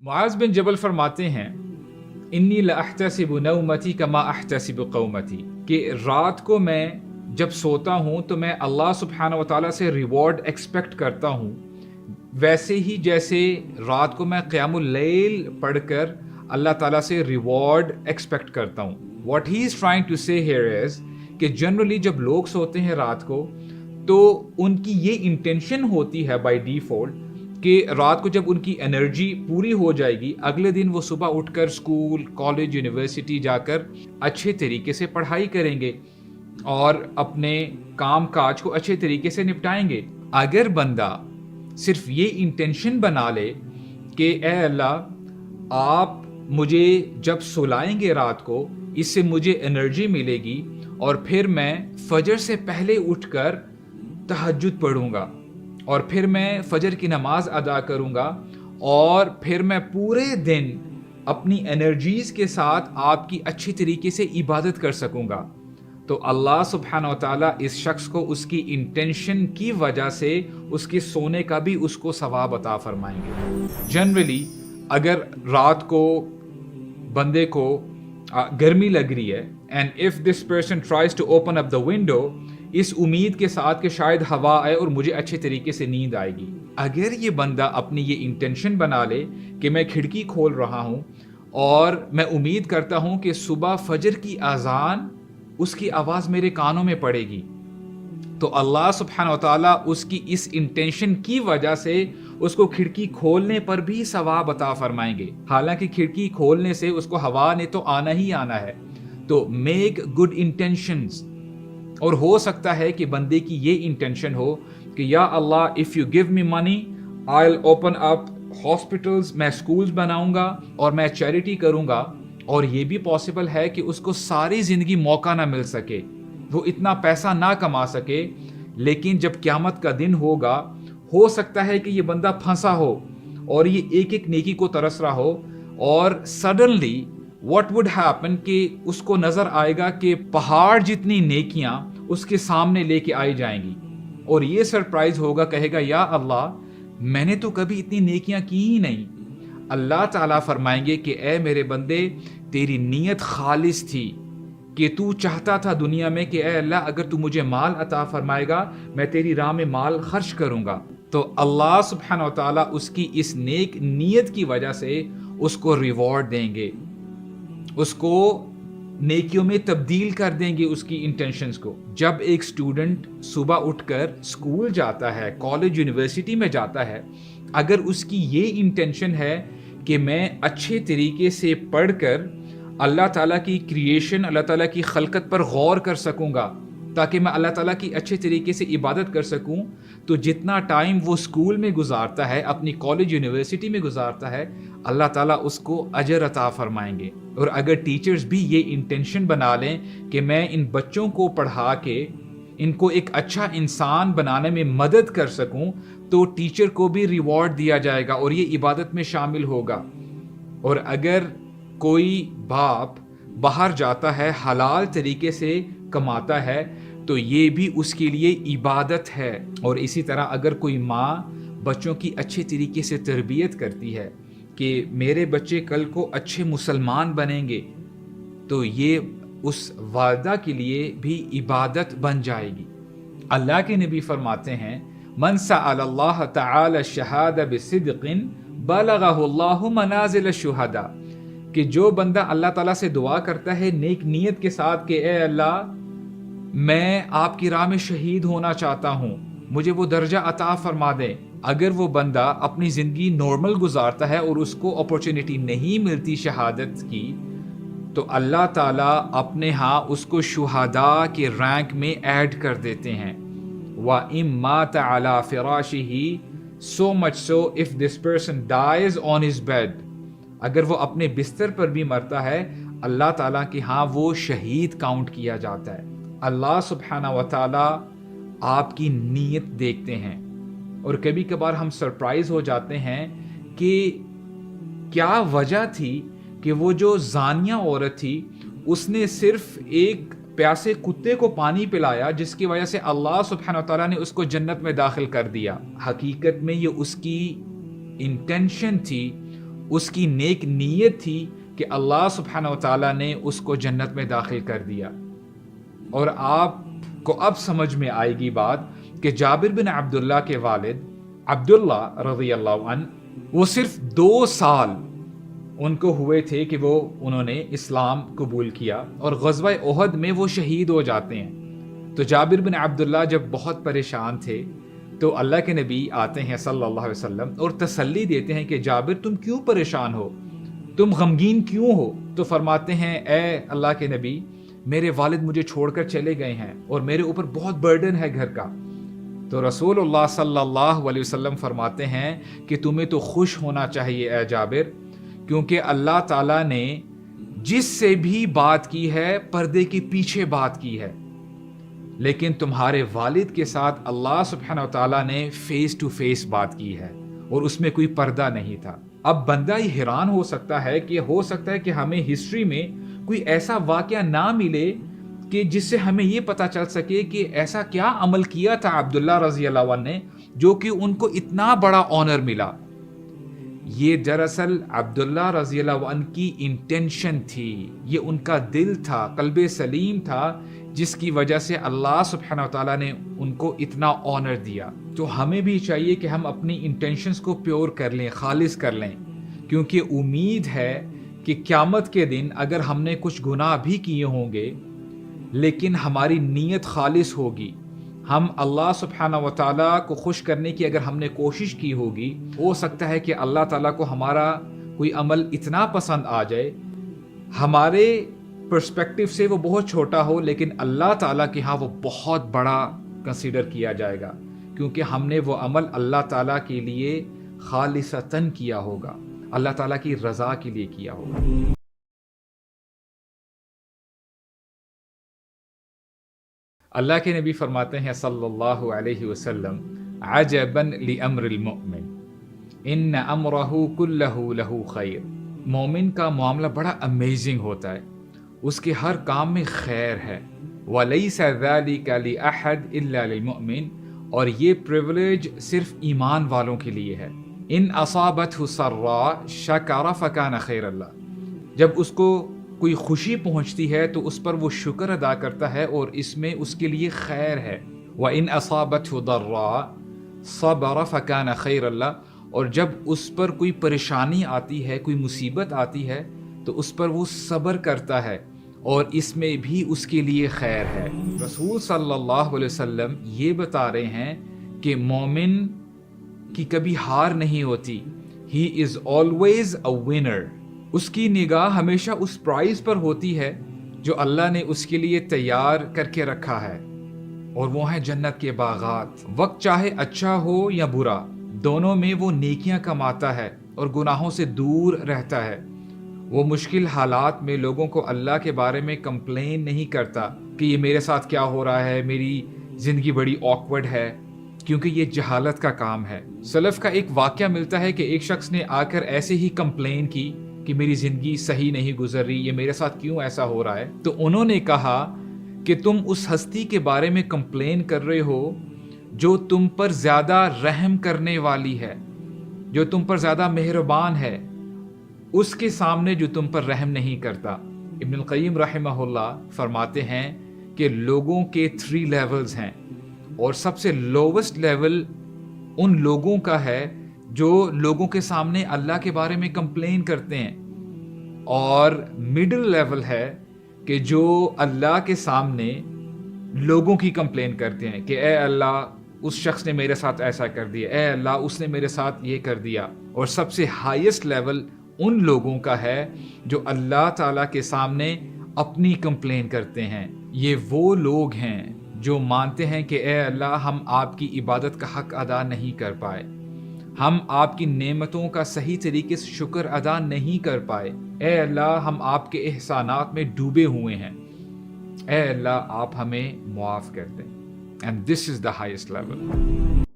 मुआज़ बिन जबल फरमाते हैं, इन्नी लअहतसिबु नौमती कमा अहतसिबु कौमती, कि रात को मैं जब सोता हूँ तो मैं अल्लाह सुब्हानहू व तआला से रिवॉर्ड एक्सपेक्ट करता हूँ, वैसे ही जैसे रात को मैं क़ियामुल लैल पढ़कर अल्लाह ताला से रिवॉर्ड एक्सपेक्ट करता हूँ। What he is trying to say here is कि जनरली जब लोग सोते हैं रात को तो उनकी ये इंटेंशन होती है बाय डिफ़ॉल्ट कि रात को जब उनकी एनर्जी पूरी हो जाएगी, अगले दिन वो सुबह उठकर स्कूल, कॉलेज, यूनिवर्सिटी जाकर अच्छे तरीके से पढ़ाई करेंगे और अपने काम काज को अच्छे तरीके से निपटाएंगे। अगर बंदा सिर्फ ये इंटेंशन बना ले कि ए अल्लाह, आप मुझे जब सुलाएंगे रात को, इससे मुझे एनर्जी मिलेगी और फिर मैं फजर से पहले उठकर तहज्जुद पढ़ूंगा और फिर मैं फजर की नमाज अदा करूंगा और फिर मैं पूरे दिन अपनी एनर्जीज़ के साथ आपकी अच्छी तरीके से इबादत कर सकूंगा, तो अल्लाह सुब्हानहू व तआला इस शख्स को उसकी इंटेंशन की वजह से उसके सोने का भी उसको सवाब अता फरमाएंगे। जनरली अगर रात को बंदे को गर्मी लग रही है and if this person tries to open up the window, इस उम्मीद के साथ कि शायद हवा आए और मुझे अच्छे तरीके से नींद आएगी, अगर ये बंदा अपनी ये इंटेंशन बना ले कि मैं खिड़की खोल रहा हूँ और मैं उम्मीद करता हूँ कि सुबह फजर की अजान उसकी आवाज़ मेरे कानों में पड़ेगी, तो अल्लाह सुब्हानहू व तआला उसकी इस इंटेंशन की वजह से उसको खिड़की खोलने पर भी सवाब अता फरमाएंगे। हालांकि खिड़की खोलने से उसको हवा ने तो आना ही आना है, तो मेक गुड इंटेंशंस। और हो सकता है कि बंदे की ये इंटेंशन हो कि या Allah, if you give me money I will open up hospitals, मैं स्कूल्स बनाऊंगा और मैं चैरिटी करूंगा। और ये भी पॉसिबल है कि उसको सारी ज़िंदगी मौका ना मिल सके, वो इतना पैसा ना कमा सके, लेकिन जब क़यामत का दिन होगा हो सकता है कि ये बंदा फंसा हो और ये एक एक नेकी को तरस रहा हो और सडनली व्हाट वुड हैपन कि उसको नज़र आएगा कि पहाड़ जितनी नेकियां उसके सामने लेके आई जाएंगी और ये सरप्राइज होगा, कहेगा या अल्लाह, मैंने तो कभी इतनी नेकियां की ही नहीं। अल्लाह ताला फरमाएंगे कि ए मेरे बंदे, तेरी नीयत खालिस थी कि तू चाहता था दुनिया में कि ए अल्लाह, अगर तू मुझे माल अता फरमाएगा मैं तेरी राह में माल खर्च करूंगा, तो अल्लाह सुब्हानहू व तआला उसकी इस नेक नीयत की वजह से उसको रिवॉर्ड देंगे, उसको नेकियों में तब्दील कर देंगे उसकी इंटेंशंस को। जब एक स्टूडेंट सुबह उठकर स्कूल जाता है, कॉलेज, यूनिवर्सिटी में जाता है, अगर उसकी ये इंटेंशन है कि मैं अच्छे तरीके से पढ़कर अल्लाह ताला की क्रिएशन, अल्लाह ताला की खलकत पर गौर कर सकूंगा ताकि मैं अल्लाह ताला की अच्छे तरीके से इबादत कर सकूं, तो जितना टाइम वो स्कूल में गुजारता है, अपनी कॉलेज, यूनिवर्सिटी में गुजारता है, अल्लाह ताला उसको अजर अता फरमाएंगे। और अगर टीचर्स भी ये इंटेंशन बना लें कि मैं इन बच्चों को पढ़ा के इनको एक अच्छा इंसान बनाने में मदद कर सकूं, तो टीचर को भी रिवॉर्ड दिया जाएगा और ये इबादत में शामिल होगा। और अगर कोई बाप बाहर जाता है, हलाल तरीके से कमाता है, तो ये भी उसके लिए इबादत है। और इसी तरह अगर कोई माँ बच्चों की अच्छे तरीके से तरबियत करती है कि मेरे बच्चे कल को अच्छे मुसलमान बनेंगे, तो ये उस वालिदा के लिए भी इबादत बन जाएगी। अल्लाह के नबी फरमाते हैं, मन सअलल्लाह तआला शहादा बिसिद्क़िन बलगहुल्लाहु मनाज़िल शुहदा, कि जो बंदा अल्लाह ताला से दुआ करता है नेक नीयत के साथ कि ए अल्लाह, मैं आपकी राह में शहीद होना चाहता हूँ, मुझे वो दर्जा अता फरमा दें। अगर वो बंदा अपनी ज़िंदगी नॉर्मल गुजारता है और उसको अपॉर्चुनिटी नहीं मिलती शहादत की, तो अल्लाह ताला अपने यहाँ उसको शुहदा के रैंक में ऐड कर देते हैं। व इम्मात अला फिराशिही, so much so if this person dies on his bed, अगर वो अपने बिस्तर पर भी मरता है, अल्लाह ताला के यहाँ वो शहीद काउंट किया जाता है। अल्लाह सुब्हानहू व तआला आपकी नीयत देखते हैं और कभी कभार हम सरप्राइज हो जाते हैं कि क्या वजह थी कि वो जो जानिया औरत थी उसने सिर्फ एक प्यासे कुत्ते को पानी पिलाया जिसकी वजह से अल्लाह सुब्हानहू व तआला ने उसको जन्नत में दाखिल कर दिया। हकीकत में ये उसकी इंटेंशन थी, اس کی نیک نیت تھی کہ اللہ سبحانہ و تعالیٰ نے اس کو جنت میں داخل کر دیا. اور آپ کو اب سمجھ میں آئے گی بات کہ جابر بن عبداللہ کے والد عبداللہ رضی اللہ عنہ وہ صرف 2 سال ان کو ہوئے تھے کہ انہوں نے اسلام قبول کیا اور غزوہ احد میں وہ شہید ہو جاتے ہیں. تو جابر بن عبداللہ جب بہت پریشان تھے تو اللہ کے نبی آتے ہیں صلی اللہ علیہ وسلم اور تسلی دیتے ہیں کہ جابر تم کیوں پریشان ہو, تم غمگین کیوں ہو؟ تو فرماتے ہیں اے اللہ کے نبی میرے والد مجھے چھوڑ کر چلے گئے ہیں اور میرے اوپر بہت برڈن ہے گھر کا. تو رسول اللہ صلی اللہ علیہ وسلم فرماتے ہیں کہ تمہیں تو خوش ہونا چاہیے اے جابر, کیونکہ اللہ تعالیٰ نے جس سے بھی بات کی ہے پردے کے پیچھے بات کی ہے, لیکن تمہارے والد کے ساتھ اللہ سبحانہ و تعالیٰ نے فیس ٹو فیس بات کی ہے اور اس میں کوئی پردہ نہیں تھا. اب بندہ ہی حیران ہو سکتا ہے کہ ہمیں ہسٹری میں کوئی ایسا واقعہ نہ ملے کہ جس سے ہمیں یہ پتہ چل سکے کہ ایسا کیا عمل کیا تھا عبداللہ رضی اللہ عنہ نے جو کہ ان کو اتنا بڑا آنر ملا. یہ دراصل عبداللہ رضی اللہ عنہ کی انٹینشن تھی, یہ ان کا دل تھا, قلب سلیم تھا, جس کی وجہ سے اللہ سبحانہ وتعالیٰ نے ان کو اتنا آنر دیا. تو ہمیں بھی چاہیے کہ ہم اپنی انٹینشنز کو پیور کر لیں, خالص کر لیں, کیونکہ امید ہے کہ قیامت کے دن اگر ہم نے کچھ گناہ بھی کیے ہوں گے لیکن ہماری نیت خالص ہوگی, ہم اللہ سبحانہ و تعالیٰ کو خوش کرنے کی اگر ہم نے کوشش کی ہوگی, ہو سکتا ہے کہ اللہ تعالیٰ کو ہمارا کوئی عمل اتنا پسند آ جائے, ہمارے پرسپیکٹیو سے وہ بہت چھوٹا ہو لیکن اللہ تعالیٰ کے ہاں وہ بہت بڑا کنسیڈر کیا جائے گا, کیونکہ ہم نے وہ عمل اللہ تعالیٰ کے لیے خالصتاً کیا ہوگا, اللہ تعالیٰ کی رضا کے لیے کیا ہوگا. اللہ کے نبی فرماتے ہیں صلی اللہ علیہ وسلم عجبا لامر المؤمن ان امرہ کلہ لہ خیر. مومن کا معاملہ بڑا امیزنگ ہوتا ہے, اس کے ہر کام میں خیر ہے. ولیس ذلک لأحد الا للمؤمن, اور یہ پریولیج صرف ایمان والوں کے لیے ہے. ان اصابتہ سراء شکر فکان خیر اللہ, جب اس کو کوئی خوشی پہنچتی ہے تو اس پر وہ شکر ادا کرتا ہے اور اس میں اس کے لیے خیر ہے. وَإِنْ أَصَابَتْهُ ضَرَّاء صَبَرَ فَكَانَ خَيْرًا لَهُ, اور جب اس پر کوئی پریشانی آتی ہے, کوئی مصیبت آتی ہے تو اس پر وہ صبر کرتا ہے اور اس میں بھی اس کے لیے خیر ہے. رسول صلی اللہ علیہ وسلم یہ بتا رہے ہیں کہ مومن کی کبھی ہار نہیں ہوتی. He is always a winner. اس کی نگاہ ہمیشہ اس پرائز پر ہوتی ہے جو اللہ نے اس کے لیے تیار کر کے رکھا ہے, اور وہ ہیں جنت کے باغات. وقت چاہے اچھا ہو یا برا, دونوں میں وہ نیکیاں کماتا ہے اور گناہوں سے دور رہتا ہے. وہ مشکل حالات میں لوگوں کو اللہ کے بارے میں کمپلین نہیں کرتا کہ یہ میرے ساتھ کیا ہو رہا ہے, میری زندگی بڑی آکورڈ ہے, کیونکہ یہ جہالت کا کام ہے. سلف کا ایک واقعہ ملتا ہے کہ ایک شخص نے آ کر ایسے ہی کمپلین کی کہ میری زندگی صحیح نہیں گزر رہی, یہ میرے ساتھ کیوں ایسا ہو رہا ہے. تو انہوں نے کہا کہ تم اس ہستی کے بارے میں کمپلین کر رہے ہو جو تم پر زیادہ رحم کرنے والی ہے, جو تم پر زیادہ مہربان ہے, اس کے سامنے جو تم پر رحم نہیں کرتا. ابن القیم رحمہ اللہ فرماتے ہیں کہ لوگوں کے 3 لیولز ہیں, اور سب سے لووسٹ لیول ان لوگوں کا ہے جو لوگوں کے سامنے اللہ کے بارے میں کمپلین کرتے ہیں, اور مڈل لیول ہے کہ جو اللہ کے سامنے لوگوں کی کمپلین کرتے ہیں کہ اے اللہ اس شخص نے میرے ساتھ ایسا کر دیا, اے اللہ اس نے میرے ساتھ یہ کر دیا. اور سب سے ہائیسٹ لیول ان لوگوں کا ہے جو اللہ تعالیٰ کے سامنے اپنی کمپلین کرتے ہیں. یہ وہ لوگ ہیں جو مانتے ہیں کہ اے اللہ ہم آپ کی عبادت کا حق ادا نہیں کر پائے, ہم آپ کی نعمتوں کا صحیح طریقے سے شکر ادا نہیں کر پائے, اے اللہ ہم آپ کے احسانات میں ڈوبے ہوئے ہیں, اے اللہ آپ ہمیں معاف کر دیں. And this is the highest level.